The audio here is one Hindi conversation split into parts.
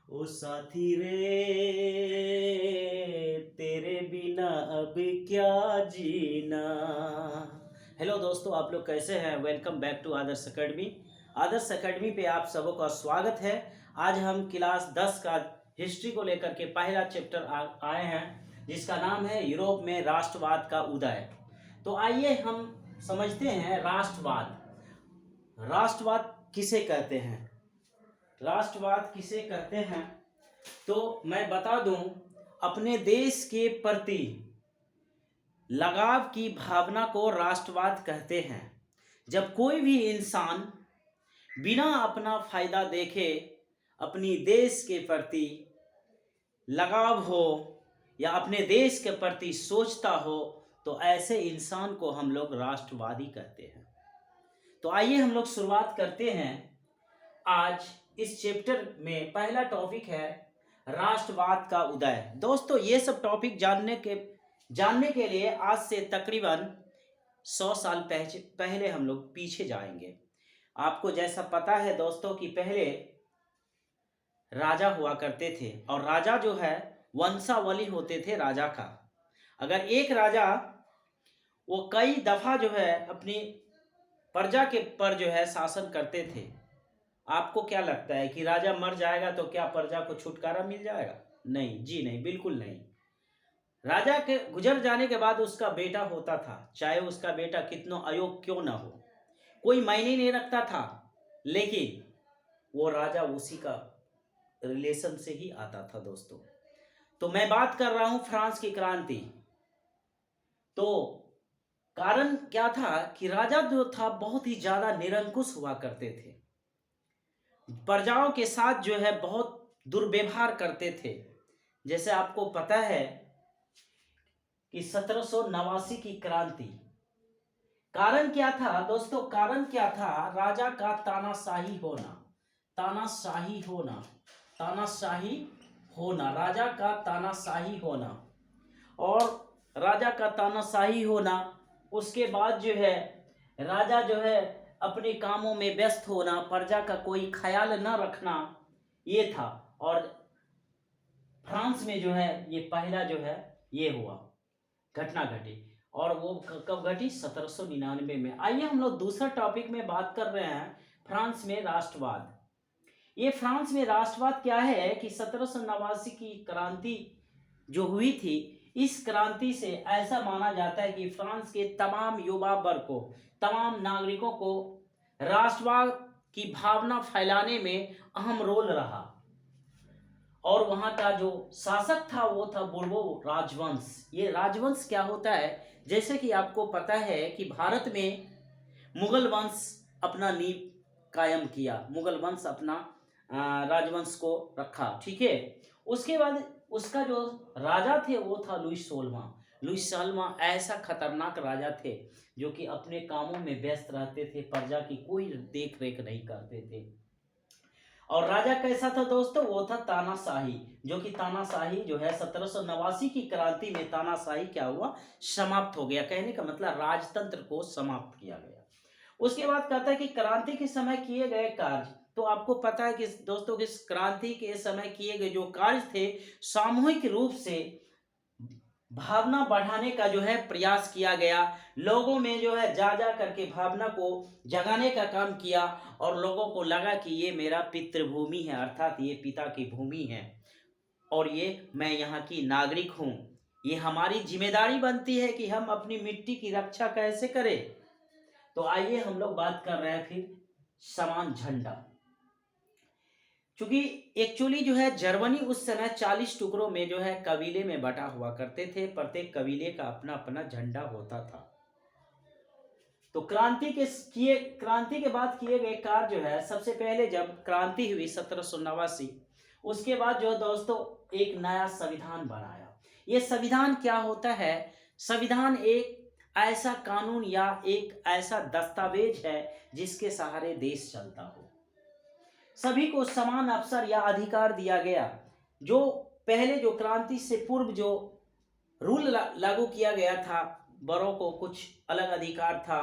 ओ साथी रे, तेरे बिना अब क्या जीना। हेलो दोस्तों, आप लोग कैसे हैं? Welcome back to Adarsh academy. Adarsh academy पे आप सबों का स्वागत है। आज हम क्लास 10 का हिस्ट्री को लेकर के पहला चैप्टर आए हैं, जिसका नाम है यूरोप में राष्ट्रवाद का उदय। तो आइए हम समझते हैं राष्ट्रवाद। राष्ट्रवाद किसे कहते हैं? राष्ट्रवाद किसे कहते हैं तो मैं बता दूं, अपने देश के प्रति लगाव की भावना को राष्ट्रवाद कहते हैं। जब कोई भी इंसान बिना अपना फायदा देखे अपनी देश के प्रति लगाव हो या अपने देश के प्रति सोचता हो, तो ऐसे इंसान को हम लोग राष्ट्रवादी कहते हैं। तो आइए हम लोग शुरुआत करते हैं। आज इस चैप्टर में पहला टॉपिक है राष्ट्रवाद का उदय। दोस्तों, ये सब टॉपिक जानने के लिए आज से तकरीबन 100 साल पहले हम लोग पीछे जाएंगे। आपको जैसा पता है दोस्तों कि पहले राजा हुआ करते थे, और राजा जो है वंशावली होते थे राजा का। अगर एक राजा वो कई दफा जो है अपनी प्रजा के पर जो है शासन करते थे, आपको क्या लगता है कि राजा मर जाएगा तो क्या प्रजा को छुटकारा मिल जाएगा? नहीं जी नहीं, बिल्कुल नहीं। राजा के गुजर जाने के बाद उसका बेटा होता था, चाहे उसका बेटा कितना अयोग्य क्यों ना हो, कोई मायने नहीं रखता था, लेकिन वो राजा उसी का रिलेशन से ही आता था दोस्तों। तो मैं बात कर रहा हूं फ्रांस की क्रांति। तो कारण क्या था कि राजा जो था बहुत ही ज्यादा निरंकुश हुआ करते थे, प्रजाओं के साथ जो है बहुत दुर्व्यवहार करते थे। जैसे आपको पता है कि 1789 की क्रांति, कारण क्या था दोस्तों? कारण क्या था? राजा का तानाशाही होना, तानाशाही होना, तानाशाही होना, राजा का तानाशाही होना, और राजा का तानाशाही होना। उसके बाद जो है राजा जो है अपने कामों में व्यस्त होना, प्रजा का कोई ख्याल न रखना, ये था। और फ्रांस में जो है ये पहला जो है ये हुआ, घटना घटी। और वो कब घटी? 1799 में। आइए हम लोग दूसरा टॉपिक में बात कर रहे हैं, फ्रांस में राष्ट्रवाद। ये फ्रांस में राष्ट्रवाद क्या है कि 1789 की क्रांति जो हुई थी, इस क्रांति से ऐसा माना जाता है कि फ्रांस के तमाम युवा वर्ग को, तमाम नागरिकों को राष्ट्रवाद की भावना फैलाने में अहम रोल रहा। और वहां का जो शासक था वो था बोर्बो राजवंश। ये राजवंश क्या होता है? जैसे कि आपको पता है कि भारत में मुगल वंश अपना नींव कायम किया, मुगल वंश अपना राजवंश को रखा, ठीक है। उसके बाद उसका जो राजा थे वो था लुईस 16वां। लुईस 16वां ऐसा खतरनाक राजा थे जो कि अपने कामों में व्यस्त रहते थे, प्रजा की कोई देख रेख नहीं करते थे। और राजा कैसा था दोस्तों? वो था तानाशाही, जो कि तानाशाही जो है 1789 की क्रांति में तानाशाही क्या हुआ? समाप्त हो गया। कहने का मतलब राजतंत्र को समाप्त किया गया। उसके बाद कहता है कि क्रांति के समय किए गए कार्य। तो आपको पता है कि दोस्तों कि क्रांति के समय किए गए जो कार्य थे, सामूहिक रूप से भावना बढ़ाने का जो है प्रयास किया गया। लोगों में जो है जा जा करके भावना को जगाने का काम किया, और लोगों को लगा कि ये मेरा पितृभूमि है, अर्थात ये पिता की भूमि है, और ये मैं यहाँ की नागरिक हूँ। ये हमारी जिम्मेदारी बनती है कि हम अपनी मिट्टी की रक्षा कैसे करें। तो आइए हम लोग बात कर रहे हैं फिर समान झंडा। चूंकि एक्चुअली जो है जर्मनी उस समय 40 टुकड़ों में जो है कबीले में बटा हुआ करते थे, प्रत्येक कबीले का अपना अपना झंडा होता था। तो क्रांति के बाद किए गए कार्य जो है, सबसे पहले जब क्रांति हुई 1789, उसके बाद जो दोस्तों एक नया संविधान बनाया। ये संविधान क्या होता है? संविधान एक ऐसा कानून या एक ऐसा दस्तावेज है जिसके सहारे देश चलता हो। सभी को समान अवसर या अधिकार दिया गया। जो पहले जो क्रांति से पूर्व जो रूल लागू किया गया था, बड़ों को कुछ अलग अधिकार था,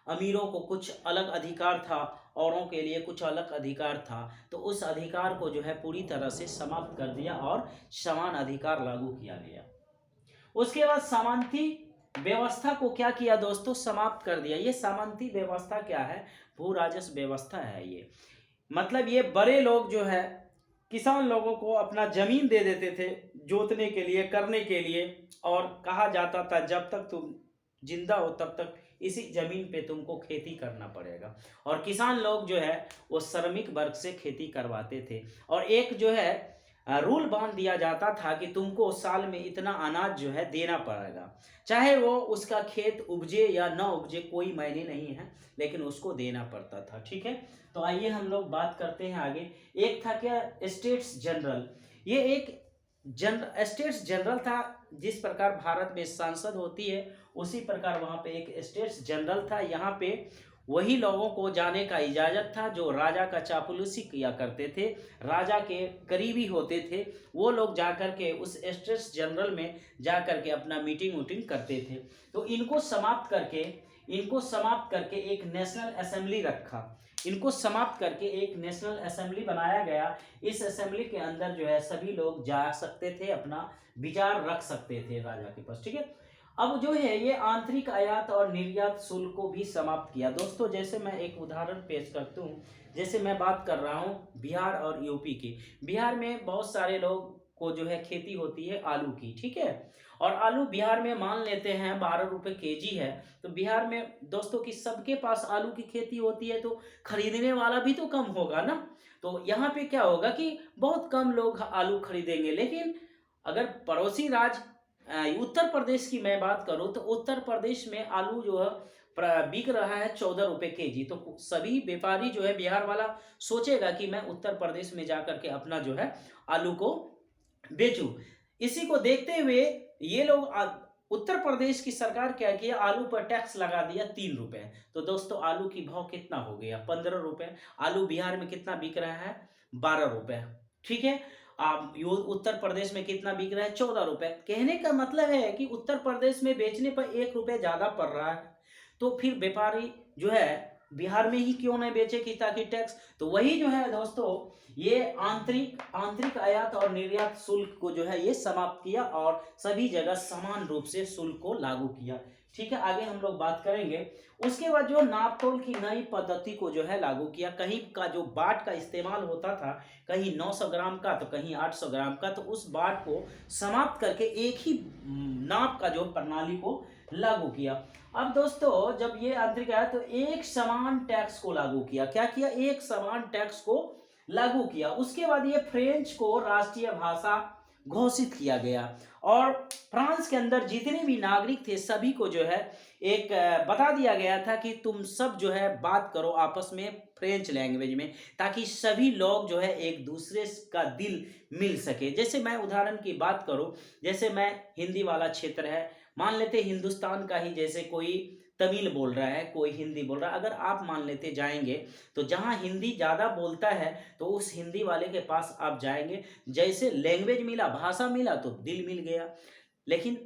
अमीरों को कुछ अलग अधिकार था, औरों के लिए कुछ अलग अधिकार था, तो उस अधिकार को जो है पूरी तरह से समाप्त कर दिया और समान अधिकार लागू किया गया। उसके बाद सामंती व्यवस्था को क्या किया दोस्तों, समाप्त कर दिया। ये सामंती व्यवस्था क्या है, भू राजस्व व्यवस्था है ये। मतलब ये बड़े लोग जो है किसान लोगों को अपना जमीन दे देते थे जोतने के लिए, करने के लिए, और कहा जाता था जब तक तुम जिंदा हो तब तक इसी जमीन पे तुमको खेती करना पड़ेगा। और किसान लोग जो है वो श्रमिक वर्ग से खेती करवाते थे, और एक जो है रूल बांध दिया जाता था कि तुमको साल में इतना अनाज जो है देना पड़ेगा, चाहे वो उसका खेत उपजे या ना उपजे कोई मायने नहीं है, लेकिन उसको देना पड़ता था। ठीक है, तो आइए हम लोग बात करते हैं आगे। एक था क्या, स्टेट्स जनरल। ये एक स्टेट्स जनरल था। जिस प्रकार भारत में सांसद होती है उसी प्रकार वहाँ पे एक स्टेट्स जनरल था। यहाँ पे वही लोगों को जाने का इजाज़त था जो राजा का चापलूसी किया करते थे, राजा के करीबी होते थे। वो लोग जाकर के उस स्टेट्स जनरल में जाकर के अपना मीटिंग वूटिंग करते थे। तो इनको समाप्त करके एक नेशनल असेंबली रखा। इनको समाप्त करके एक नेशनल असेंबली बनाया गया। इस असेंबली के अंदर जो है सभी लोग जा सकते थे, अपना विचार रख सकते थे राजा के पास। ठीक है, अब जो है ये आंतरिक आयात और निर्यात शुल्क को भी समाप्त किया। दोस्तों जैसे मैं एक उदाहरण पेश करता हूँ, जैसे मैं बात कर रहा हूँ बिहार और यूपी की। बिहार में बहुत सारे लोग को जो है खेती होती है आलू की। ठीक है, और आलू बिहार में मान लेते हैं 12 रुपये केजी है। तो बिहार में दोस्तों की सबके पास आलू की खेती होती है, तो खरीदने वाला भी तो कम होगा ना। तो यहाँ पे क्या होगा कि बहुत कम लोग आलू खरीदेंगे। लेकिन अगर पड़ोसी राज्य उत्तर प्रदेश की मैं बात करूं तो उत्तर प्रदेश में आलू जो है बिक रहा है 14 रुपये केजी। तो सभी व्यापारी जो है बिहार वाला सोचेगा कि मैं उत्तर प्रदेश में जाकर के अपना जो है आलू को बेचूं। इसी को देखते हुए ये लोग उत्तर प्रदेश की सरकार क्या किया, आलू पर टैक्स लगा दिया 3 रुपए। तो दोस्तों आलू की भाव कितना हो गया, 15 रुपए। आलू बिहार में कितना बिक रहा है, 12 रुपए। ठीक है, आप उत्तर प्रदेश में कितना बिक रहा है, 14 रुपए। कहने का मतलब है कि उत्तर प्रदेश में बेचने पर 1 रुपए ज्यादा पड़ रहा है, तो फिर व्यापारी जो है बिहार में ही क्यों नहीं बेचे कि ताकि टैक्स। तो वही जो है दोस्तों ये आंतरिक आयात और निर्यात शुल्क को जो है ये समाप्त किया और सभी जगह समान रूप से शुल्क को लागू किया। ठीक है, आगे हम लोग बात करेंगे। उसके बाद जो नाप तोल की नई पद्धति को जो है लागू किया। कहीं का जो बाट का इस्तेमाल होता था, कहीं 900 ग्राम का तो कहीं 800 ग्राम का, तो उस बाट को समाप्त करके एक ही नाप का जो प्रणाली को लागू किया। अब दोस्तों जब ये आंतरिक आया तो एक समान टैक्स को लागू किया। क्या किया, एक समान टैक्स को लागू किया। उसके बाद ये फ्रेंच को राष्ट्रीय भाषा घोषित किया गया, और फ्रांस के अंदर जितने भी नागरिक थे सभी को जो है एक बता दिया गया था कि तुम सब जो है बात करो आपस में फ्रेंच लैंग्वेज में, ताकि सभी लोग जो है एक दूसरे का दिल मिल सके। जैसे मैं उदाहरण की बात करूं, जैसे मैं हिंदी वाला क्षेत्र है, मान लेते हिंदुस्तान का ही, जैसे कोई तमिल बोल रहा है, कोई हिंदी बोल रहा है, अगर आप मान लेते जाएंगे तो जहाँ हिंदी ज़्यादा बोलता है तो उस हिंदी वाले के पास आप जाएंगे, जैसे लैंग्वेज मिला, भाषा मिला तो दिल मिल गया। लेकिन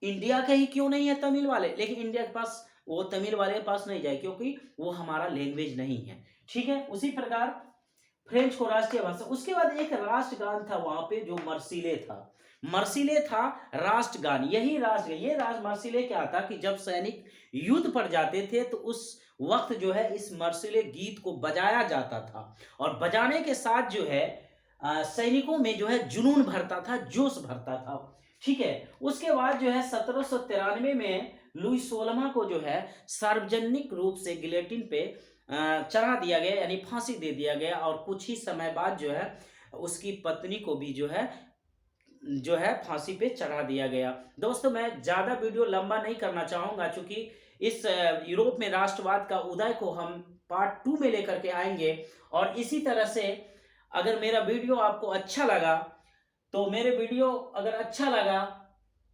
इंडिया के ही क्यों नहीं है तमिल वाले, लेकिन इंडिया के पास वो तमिल वाले के पास नहीं जाए क्योंकि वो हमारा लैंग्वेज नहीं है। ठीक है, उसी प्रकार फ्रेंच को राष्ट्रीय भाषा। उसके बाद एक राष्ट्रगान था वहां पे जो मर्सिले था। मर्सिले था राष्ट्रगान, यही राष्ट्र ये राष्ट्र मर्सिले क्या था कि जब सैनिक युद्ध पर जाते थे तो उस वक्त जो है इस मर्सिले गीत को बजाया जाता था, और बजाने के साथ जो है सैनिकों में जो है जुनून भरता था, जोश भरता था। ठीक है, उसके बाद जो है 1793 में लुई 16वां को जो है सार्वजनिक रूप से गिलेटिन पे चढ़ा दिया गया, यानी फांसी दे दिया गया, और कुछ ही समय बाद जो है उसकी पत्नी को भी जो है फांसी पे चढ़ा दिया गया। दोस्तों मैं ज़्यादा वीडियो लंबा नहीं करना चाहूँगा, चूँकि इस यूरोप में राष्ट्रवाद का उदय को हम पार्ट 2 में लेकर के आएंगे। और इसी तरह से अगर मेरा वीडियो आपको अच्छा लगा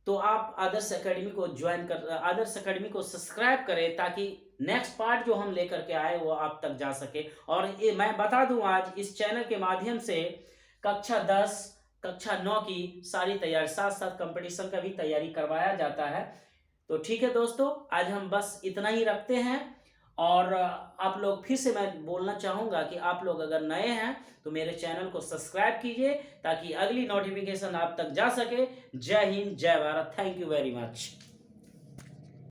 तो आप आदर्श एकेडमी को आदर्श एकेडमी को सब्सक्राइब करें, ताकि नेक्स्ट पार्ट जो हम लेकर के आए वो आप तक जा सके। और ये मैं बता दूं आज इस चैनल के माध्यम से कक्षा 10 कक्षा 9 की सारी तैयारी, साथ साथ कंपटीशन का भी तैयारी करवाया जाता है। तो ठीक है दोस्तों, आज हम बस इतना ही रखते हैं, और आप लोग फिर से मैं बोलना चाहूँगा कि आप लोग अगर नए हैं तो मेरे चैनल को सब्सक्राइब कीजिए ताकि अगली नोटिफिकेशन आप तक जा सके। जय हिंद, जय Bharat. Thank you very much.